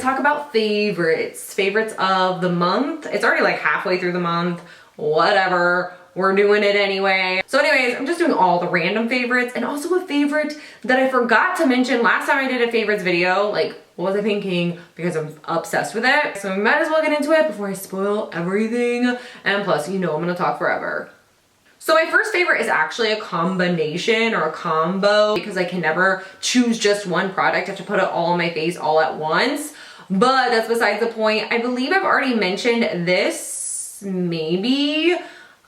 talk about favorites of the month. It's already like halfway through the month, whatever. We're doing it anyway. So anyways, I'm just doing all the random favorites, and also a favorite that I forgot to mention last time I did a favorites video. Like, what was I thinking? Because I'm obsessed with it. So we might as well get into it before I spoil everything. And plus, you know I'm gonna talk forever. So my first favorite is actually a combination or a combo, because I can never choose just one product. I have to put it all on my face all at once. But that's besides the point. I believe I've already mentioned this, maybe.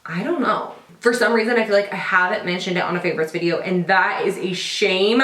I don't know. For some reason, I feel like I haven't mentioned it on a favorites video, and that is a shame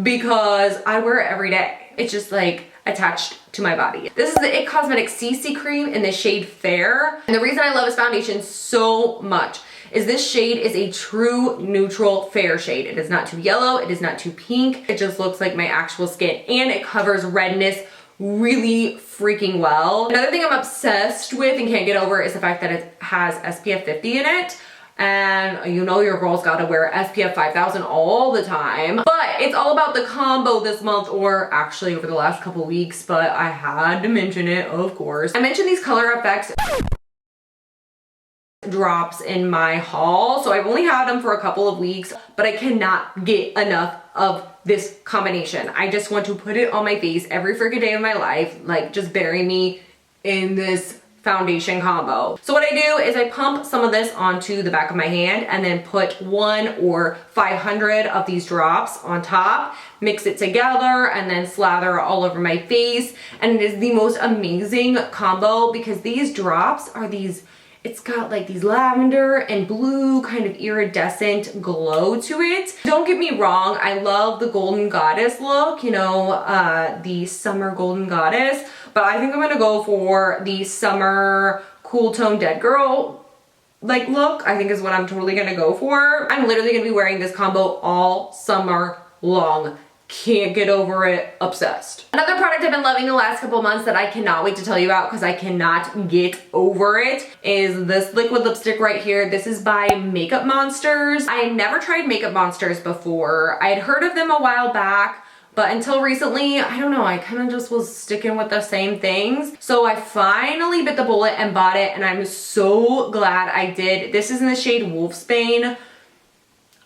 because I wear it every day. It's just like attached to my body. This is the IT Cosmetics CC cream in the shade Fair. And the reason I love this foundation so much is this shade is a true neutral fair shade. It is not too yellow, it is not too pink. It just looks like my actual skin, and it covers redness really freaking well. Another thing I'm obsessed with and can't get over is the fact that it has SPF 50 in it. And you know your girl's gotta wear SPF 5000 all the time. But it's all about the combo this month, or actually over the last couple weeks, but I had to mention it, of course. I mentioned these Color Effects drops in my haul, so I've only had them for a couple of weeks, but I cannot get enough of this combination. I just want to put it on my face every freaking day of my life, like just bury me in this foundation combo. So what I do is I pump some of this onto the back of my hand and then put 1 or 500 of these drops on top, mix it together, and then slather all over my face. And it is the most amazing combo because these drops are it's got like these lavender and blue kind of iridescent glow to it. Don't get me wrong, I love the Golden Goddess look, you know, the summer Golden Goddess, but I think I'm gonna go for the summer cool tone dead girl like look. I think is what I'm totally gonna go for. I'm literally gonna be wearing this combo all summer long. Can't get over it, obsessed. Another product I've been loving the last couple months that I cannot wait to tell you about because I cannot get over it is this liquid lipstick right here. This is by Makeup Monsters. I had never tried Makeup Monsters before. I had heard of them a while back, but until recently, I don't know, I kind of just was sticking with the same things. So I finally bit the bullet and bought it, and I'm so glad I did. This is in the shade Wolfsbane.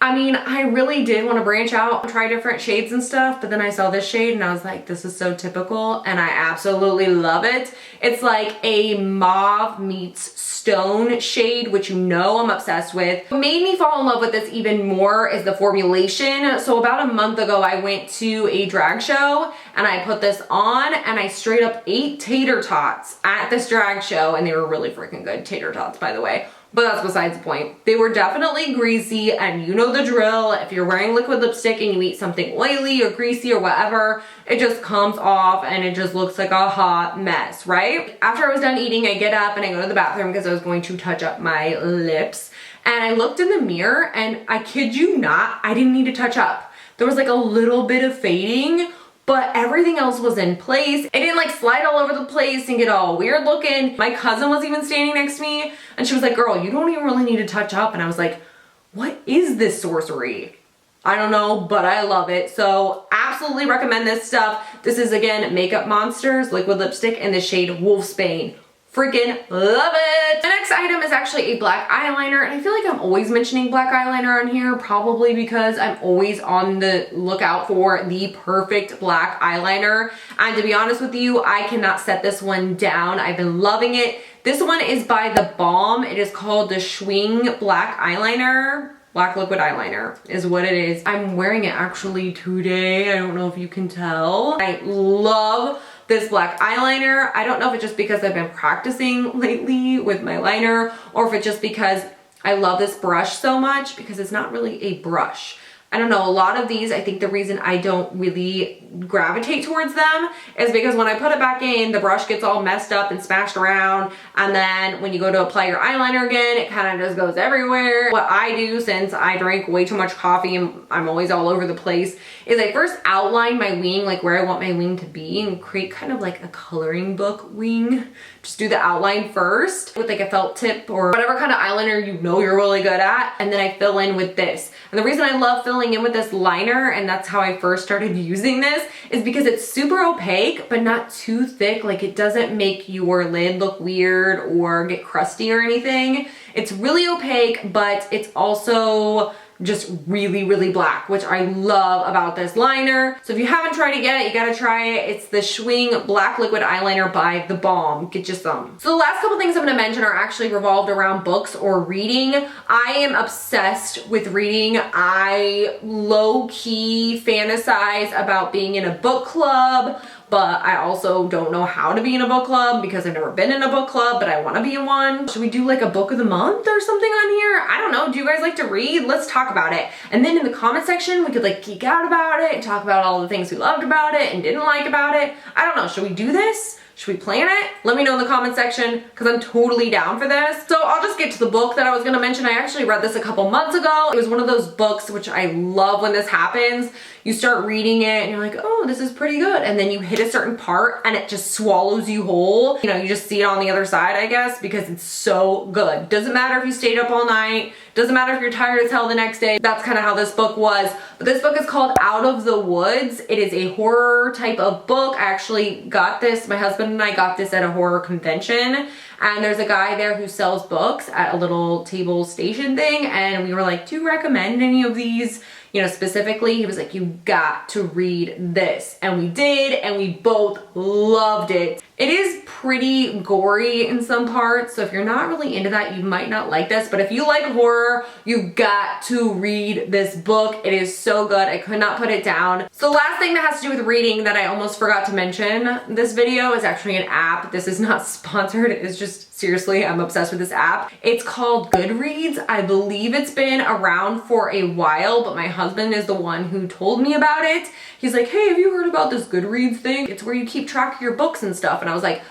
I mean, I really did want to branch out and try different shades and stuff, but then I saw this shade and I was like, this is so typical, and I absolutely love it. It's like a mauve meets stone shade, which you know I'm obsessed with. What made me fall in love with this even more is the formulation. So about a month ago, I went to a drag show and I put this on and I straight up ate tater tots at this drag show, and they were really freaking good tater tots, by the way. But that's besides the point. They were definitely greasy, and you know the drill. If you're wearing liquid lipstick and you eat something oily or greasy or whatever, it just comes off and it just looks like a hot mess, right? After I was done eating, I get up and I go to the bathroom because I was going to touch up my lips. And I looked in the mirror, and I kid you not, I didn't need to touch up. There was like a little bit of fading, but everything else was in place. It didn't like slide all over the place and get all weird looking. My cousin was even standing next to me and she was like, girl, you don't even really need to touch up. And I was like, what is this sorcery? I don't know, but I love it. So absolutely recommend this stuff. This is again, Makeup Monsters liquid lipstick in the shade Wolfsbane. Freaking love it. The next item is actually a black eyeliner, and I feel like I'm always mentioning black eyeliner on here, probably because I'm always on the lookout for the perfect black eyeliner. And to be honest with you, I cannot set this one down. I've been loving it. This one is by The Balm. It is called the Schwing Black Eyeliner. Black liquid eyeliner is what it is. I'm wearing it actually today. I don't know if you can tell. I love this black eyeliner. I don't know if it's just because I've been practicing lately with my liner, or if it's just because I love this brush so much, because it's not really a brush. I don't know, a lot of these, I think the reason I don't really gravitate towards them is because when I put it back in, the brush gets all messed up and smashed around, and then when you go to apply your eyeliner again, it kind of just goes everywhere. What I do, since I drink way too much coffee and I'm always all over the place, is I first outline my wing, like where I want my wing to be, and create kind of like a coloring book wing. Just do the outline first with like a felt tip or whatever kind of eyeliner you know you're really good at, and then I fill in with this. And the reason I love filling falling in with this liner, and that's how I first started using this, is because it's super opaque, but not too thick. Like it doesn't make your lid look weird or get crusty or anything. It's really opaque, but it's also just really, really black, which I love about this liner. So if you haven't tried it yet, you gotta try it. It's the Schwing Black Liquid Eyeliner by The Balm. Get you some. So the last couple things I'm gonna mention are actually revolved around books or reading. I am obsessed with reading. I low-key fantasize about being in a book club, but I also don't know how to be in a book club because I've never been in a book club, but I want to be in one. Should we do like a book of the month or something on here? I don't know. Do you guys like to read? Let's talk about it. And then in the comment section, we could like geek out about it and talk about all the things we loved about it and didn't like about it. I don't know. Should we do this? Should we plan it? Let me know in the comment section because I'm totally down for this. So I'll just get to the book that I was gonna mention. I actually read this a couple months ago. It was one of those books which I love when this happens. You start reading it and you're like, oh, this is pretty good. And then you hit a certain part and it just swallows you whole. You know, you just see it on the other side, I guess, because it's so good. Doesn't matter if you stayed up all night. Doesn't matter if you're tired as hell the next day. That's kind of how this book was. But this book is called Out of the Woods. It is a horror type of book. I actually got this, my husband and I got this at a horror convention. And there's a guy there who sells books at a little table station thing. And we were like, do you recommend any of these? You know, specifically, he was like, you got to read this. And we did, and we both loved it. It is pretty gory in some parts, so if you're not really into that, you might not like this. But if you like horror, you got to read this book. It is so good. I could not put it down. So last thing that has to do with reading that I almost forgot to mention this video is actually an app. This is not sponsored. It's just, seriously, I'm obsessed with this app. It's called Goodreads. I believe it's been around for a while, but my husband is the one who told me about it. He's like, hey, have you heard about this Goodreads thing? It's where you keep track of your books and stuff. And I was like,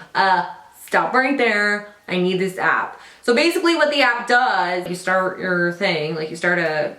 stop right there. I need this app. So basically what the app does, you start your thing, like you start an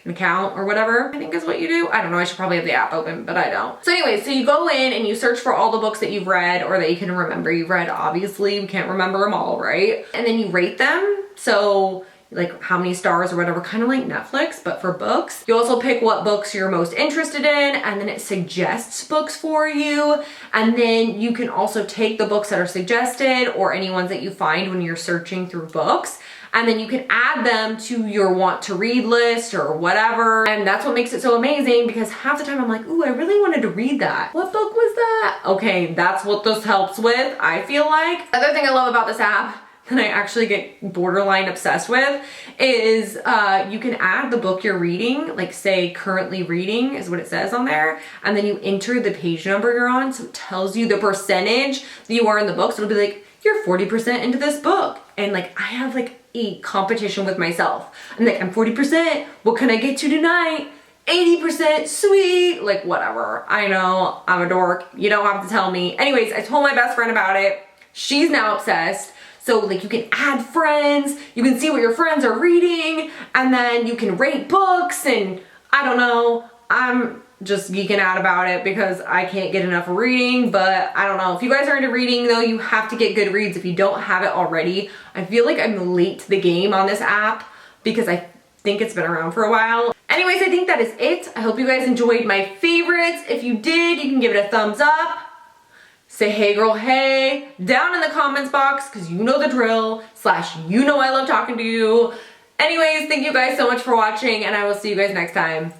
account or whatever, I think is what you do. I don't know, I should probably have the app open, but I don't. So anyway, so you go in and you search for all the books that you've read or that you can remember you've read. Obviously, we can't remember them all, right? And then you rate them. So like how many stars or whatever, kind of like Netflix, but for books. You also pick what books you're most interested in, and then it suggests books for you. And then you can also take the books that are suggested or any ones that you find when you're searching through books, and then you can add them to your want to read list or whatever. And that's what makes it so amazing, because half the time I'm like, ooh, I really wanted to read that. What book was that? Okay, that's what this helps with, I feel like. The other thing I love about this app that I actually get borderline obsessed with is you can add the book you're reading, like say currently reading is what it says on there, and then you enter the page number you're on, so it tells you the percentage that you are in the book. So it'll be like, you're 40% into this book. And like, I have like a competition with myself. I'm like, I'm 40%, what can I get to tonight? 80%, sweet, like whatever. I know, I'm a dork, you don't have to tell me. Anyways, I told my best friend about it. She's now obsessed. So like you can add friends, you can see what your friends are reading, and then you can rate books, and I don't know, I'm just geeking out about it because I can't get enough reading. But I don't know, if you guys are into reading though, you have to get Goodreads if you don't have it already. I feel like I'm late to the game on this app because I think it's been around for a while. Anyways, I think that is it. I hope you guys enjoyed my favorites. If you did, you can give it a thumbs up. Say hey girl, hey, down in the comments box, because you know the drill, / you know I love talking to you. Anyways, thank you guys so much for watching, and I will see you guys next time.